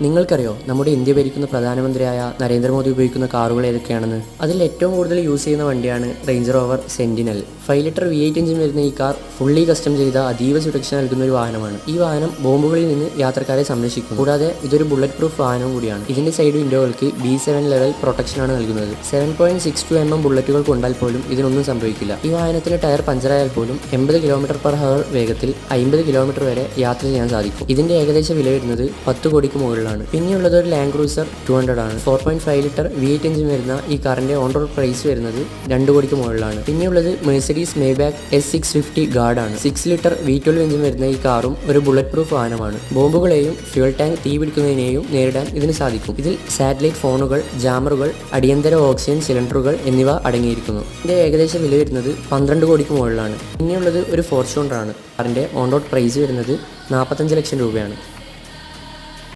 നിങ്ങൾക്കറിയോ നമ്മുടെ ഇന്ത്യ ഭരിക്കുന്ന പ്രധാനമന്ത്രിയായ നരേന്ദ്രമോദി ഉപയോഗിക്കുന്ന കാറുകൾ ഏതൊക്കെയാണെന്ന്? അതിൽ ഏറ്റവും കൂടുതൽ യൂസ് ചെയ്യുന്ന വണ്ടിയാണ് range rover sentinel. 5 litre V8 engine വരുന്ന ഈ കാർ ഫുള്ളി കസ്റ്റം ചെയ്ത അതീവ സുരക്ഷ നൽകുന്ന ഒരു വാഹനമാണ്. ഈ വാഹനം ബോംബുകളിൽ നിന്ന് യാത്രക്കാരെ സംരക്ഷിക്കും. കൂടാതെ ഇതൊരു ബുള്ളറ്റ് പ്രൂഫ് വാഹനവും കൂടിയാണ്. ഇതിന്റെ സൈഡ് വിൻഡോകൾക്ക് B7 ലെവൽ പ്രൊട്ടക്ഷനാണ് നൽകുന്നത്. 7.62 mm ബുള്ളറ്റുകൾ കൊണ്ടാൽ പോലും ഇതിനൊന്നും സംഭവിക്കില്ല. ഈ വാഹനത്തിന് ടയർ പഞ്ചറായാൽ പോലും 80 km/h വേഗത്തിൽ 50 km വരെ യാത്ര ചെയ്യാൻ സാധിക്കും. ഇതിന്റെ ഏകദേശ വില വരുന്നത് 10 കോടിക്ക് മുകളിലാണ്. പിന്നെയുള്ളത് ഒരു ലാൻഡ് ക്രൂസർ 200 ആണ്. 4.5 ലിറ്റർ V8 എഞ്ചിൻ വരുന്ന ഈ കാറിന്റെ ഓൺ റോഡ് പ്രൈസ് വരുന്നത് 2 കോടിക്ക് മുകളിലാണ്. പിന്നെയുള്ളത് മെഴ്സഡീസ് മേബാക്ക് S650 ഗാർഡ് ആണ്. 6 ലിറ്റർ V12 എഞ്ചിൻ വരുന്ന ഈ കാറും ഒരു ബുള്ളറ്റ് പ്രൂഫ് വാഹനമാണ്. ബോംബുകളെയും ഫ്യൂൽ ടാങ്ക് തീ പിടിക്കുന്നതിനെയും നേരിടാൻ ഇതിന് സാധിക്കും. ഇതിൽ സാറ്റലൈറ്റ് ഫോണുകൾ, ജാമറുകൾ, അടിയന്തര ഓക്സിജൻ സിലിണ്ടറുകൾ എന്നിവ അടങ്ങിയിരിക്കുന്നു. ഇതിന്റെ ഏകദേശ വില വരുന്നത് 12 കോടിക്ക് മുകളിലാണ്. പിന്നെയുള്ളത് ഒരു ഫോർച്യൂണർ ആണ്. കാറിന്റെ ഓൺ റോഡ് പ്രൈസ് വരുന്നത് 45 ലക്ഷം രൂപയാണ്.